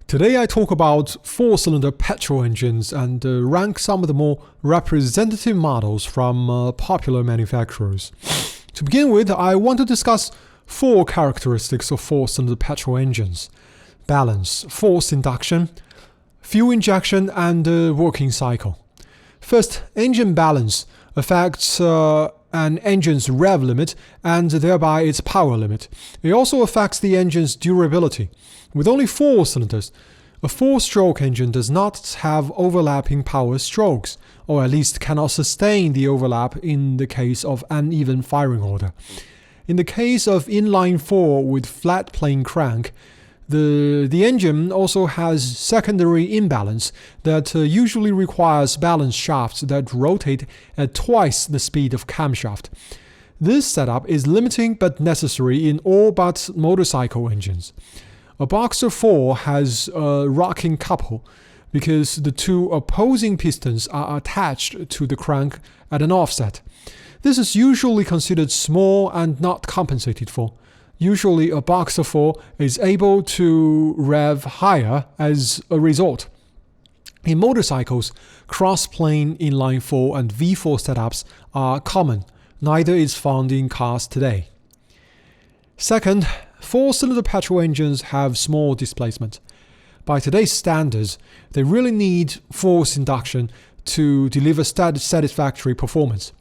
Today I talk about four-cylinder petrol engines and rank some of the more representative models from popular manufacturers. To begin with, I want to discuss four characteristics of four-cylinder petrol engines: balance, force induction, fuel injection, and working cycle. First, engine balance affects an engine's rev limit and thereby its power limit. It also affects the engine's durability. With only four cylinders, a four-stroke engine does not have overlapping power strokes, or at least cannot sustain the overlap in the case of uneven firing order. In the case of inline-four with flat plane crank, the engine also has secondary imbalance that usually requires balance shafts that rotate at twice the speed of camshaft. This setup is limiting but necessary in all but motorcycle engines. A Boxer 4 has a rocking couple because the two opposing pistons are attached to the crank at an offset. This is usually considered small and not compensated for. Usually a Boxer 4 is able to rev higher as a result. In motorcycles, cross-plane inline 4 and V4 setups are common. Neither is found in cars today. Second, four-cylinder petrol engines have small displacement. By today's standards, they really need force induction to deliver satisfactory performance.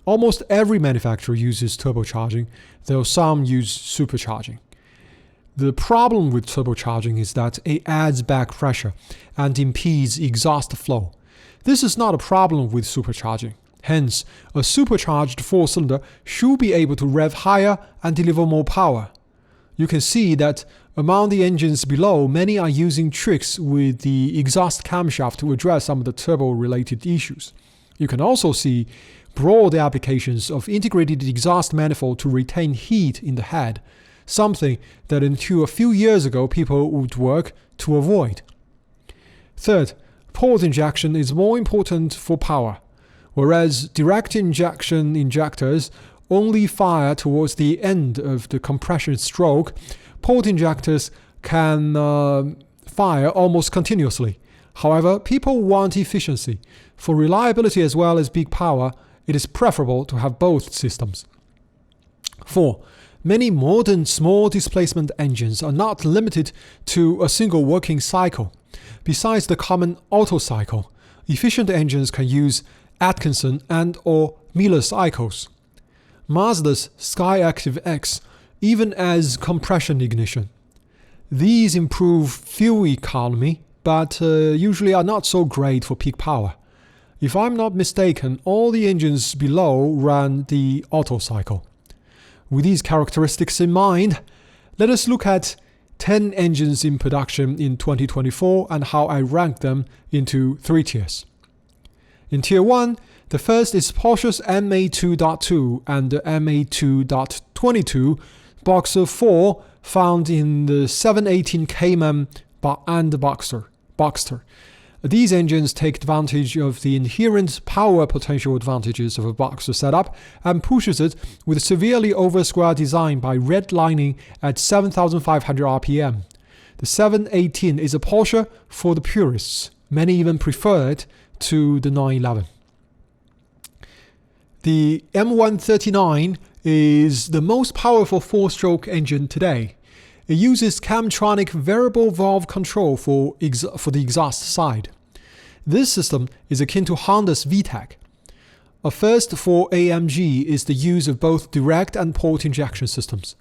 Almost every manufacturer uses turbocharging, though some use supercharging. The problem with turbocharging is that it adds back pressure and impedes exhaust flow. This is not a problem with supercharging. Hence, a supercharged four-cylinder should be able to rev higher and deliver more power. You can see that among the engines below, many are using tricks with the exhaust camshaft to address some of the turbo-related issues. You can also see broad applications of integrated exhaust manifold to retain heat in the head, something that until a few years ago people would work to avoid. Third, port injection is more important for power. Whereas direct injection injectors only fire towards the end of the compression stroke, port injectors can fire almost continuously. However, people want efficiency. For reliability as well as big power, it is preferable to have both systems. 4. Many modern small displacement engines are not limited to a single working cycle. Besides the common Otto cycle, efficient engines can use Atkinson and or Miller cycles. Mazda's Skyactiv X even as compression ignition. These improve fuel economy, but usually are not so great for peak power. If I'm not mistaken, all the engines below run the Otto cycle. With these characteristics in mind, let us look at 10 engines in production in 2024 and how I rank them into 3 tiers. In Tier 1, the first is Porsche's MA2.2 and the MA2.22 Boxer 4 found in the 718 Cayman and Boxster. These engines take advantage of the inherent power potential advantages of a Boxer setup and pushes it with a severely over-square design by redlining at 7,500 RPM. The 718 is a Porsche for the purists. Many even prefer it to the 911. The M139 is the most powerful four-stroke engine today. It uses Camtronic variable valve control for the exhaust side. This system is akin to Honda's VTEC. A first for AMG is the use of both direct and port injection systems.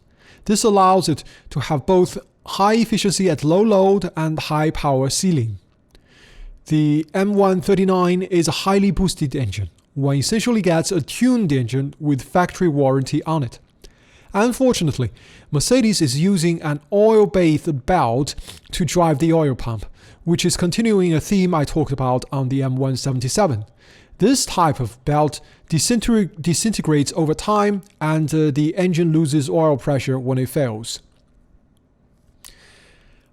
This allows it to have both high efficiency at low load and high power ceiling. The M139 is a highly boosted engine. One essentially gets a tuned engine with factory warranty on it. Unfortunately, Mercedes is using an oil-bathed belt to drive the oil pump, which is continuing a theme I talked about on the M177. This type of belt disintegrates over time and the engine loses oil pressure when it fails.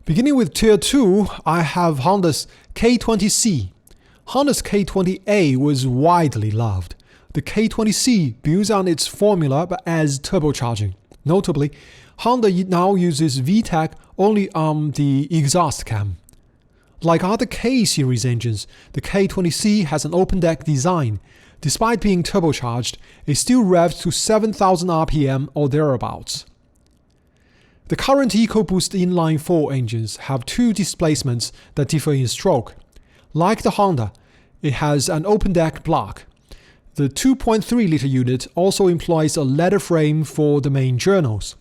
Beginning with Tier 2, I have Honda's K20C. Honda's K20A was widely loved. The K20C builds on its formula but adds turbocharging. Notably, Honda now uses VTEC only on the exhaust cam. Like other K-series engines, the K20C has an open-deck design. Despite being turbocharged, it still revs to 7,000 RPM or thereabouts. The current EcoBoost inline-4 engines have two displacements that differ in stroke. Like the Honda, it has an open-deck block. The 2.3-liter unit also employs a leather frame for the main journals.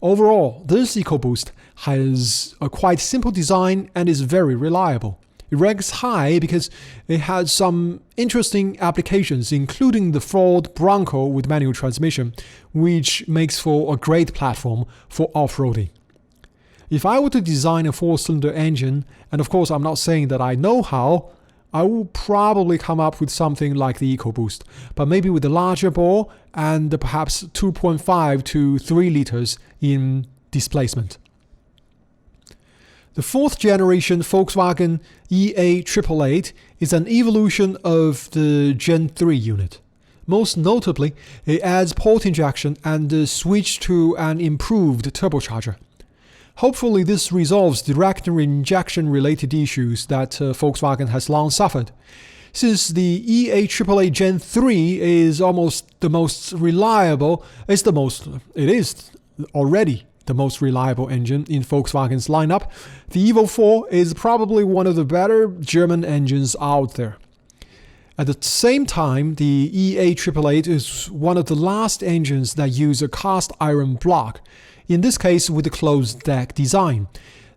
Overall, this EcoBoost has a quite simple design and is very reliable. It ranks high because it has some interesting applications, including the Ford Bronco with manual transmission, which makes for a great platform for off-roading. If I were to design a 4-cylinder engine, and of course I'm not saying that I know how, I will probably come up with something like the EcoBoost, but maybe with a larger bore and perhaps 2.5 to 3 liters in displacement. The 4th generation Volkswagen EA888 is an evolution of the Gen 3 unit. Most notably, it adds port injection and a switch to an improved turbocharger. Hopefully this resolves direct injection related issues that Volkswagen has long suffered. Since the EA888 Gen 3 is almost the most reliable, it is already the most reliable engine in Volkswagen's lineup, the Evo 4 is probably one of the better German engines out there. At the same time, the EA888 is one of the last engines that use a cast iron block, in this case with a closed deck design.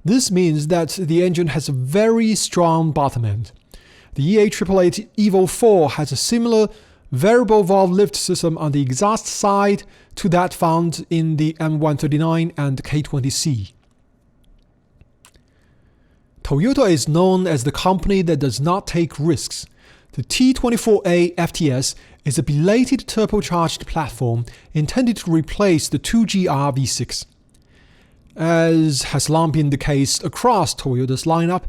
This means that the engine has a very strong bottom end. The EA888 Evo 4 has a similar variable valve lift system on the exhaust side to that found in the M139 and K20C. Toyota is known as the company that does not take risks. The T24A FTS is a belated turbocharged platform intended to replace the 2GR V6. As has long been the case across Toyota's lineup,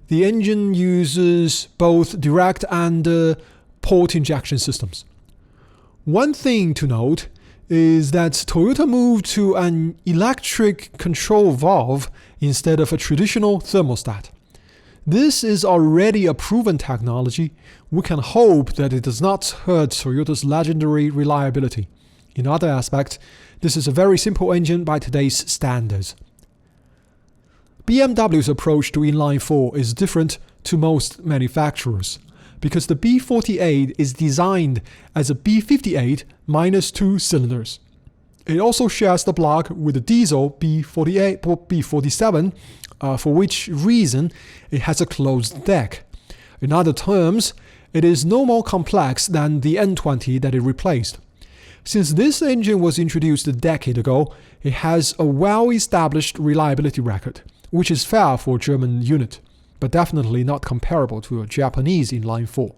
the engine uses both direct and port injection systems. One thing to note is that Toyota moved to an electric control valve instead of a traditional thermostat. This is already a proven technology. We can hope that it does not hurt Toyota's legendary reliability. In other aspects, this is a very simple engine by today's standards. BMW's approach to inline-4 is different to most manufacturers, because the B48 is designed as a B58 minus 2 cylinders. It also shares the block with the diesel B47, for which reason it has a closed deck. In other terms, it is no more complex than the N20 that it replaced. Since this engine was introduced a decade ago, it has a well-established reliability record, which is fair for a German unit, but definitely not comparable to a Japanese inline-4.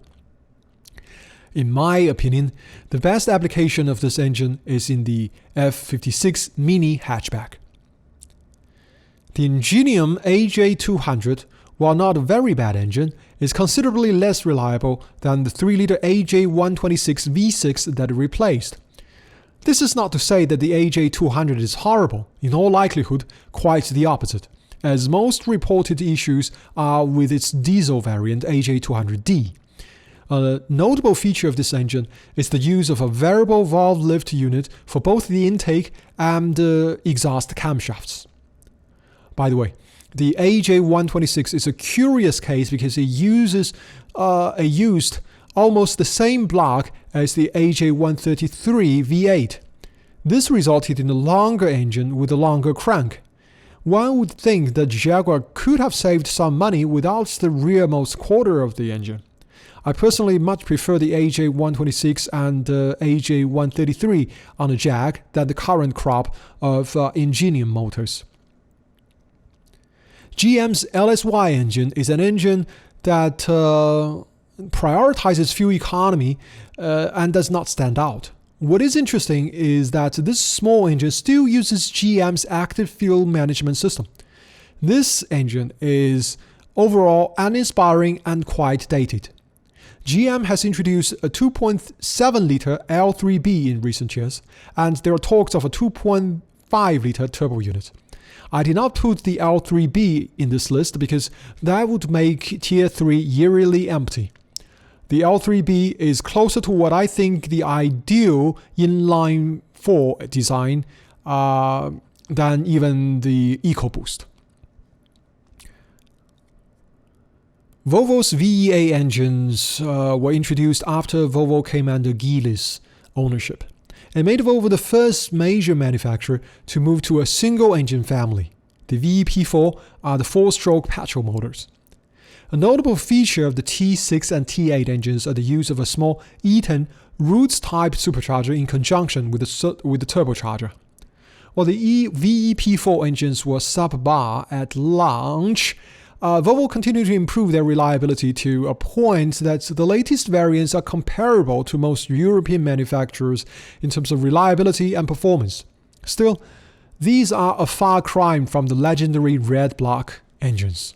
In my opinion, the best application of this engine is in the F56 Mini hatchback. The Ingenium AJ200, while not a very bad engine, is considerably less reliable than the 3-liter AJ126 V6 that it replaced. This is not to say that the AJ200 is horrible, in all likelihood quite the opposite, as most reported issues are with its diesel variant AJ200D. A notable feature of this engine is the use of a variable valve lift unit for both the intake and exhaust camshafts. By the way, the AJ126 is a curious case because it used almost the same block as the AJ133 V8. This resulted in a longer engine with a longer crank. One would think that Jaguar could have saved some money without the rearmost quarter of the engine. I personally much prefer the AJ126 and AJ133 on a Jag than the current crop of Ingenium motors. GM's LSY engine is an engine that prioritizes fuel economy and does not stand out. What is interesting is that this small engine still uses GM's active fuel management system. This engine is overall uninspiring and quite dated. GM has introduced a 2.7-liter L3B in recent years, and there are talks of a 2.5-liter turbo unit. I did not put the L3B in this list because that would make Tier 3 eerily empty. The L3B is closer to what I think the ideal inline 4 design than even the EcoBoost. Volvo's VEA engines were introduced after Volvo came under Geely's ownership, and made Volvo the first major manufacturer to move to a single engine family. The VEP4 are the 4-stroke petrol motors. A notable feature of the T6 and T8 engines are the use of a small E10 Roots-type supercharger in conjunction with the turbocharger. While the VEP4 engines were subpar at launch, Volvo continued to improve their reliability to a point that the latest variants are comparable to most European manufacturers in terms of reliability and performance. Still, these are a far cry from the legendary red block engines.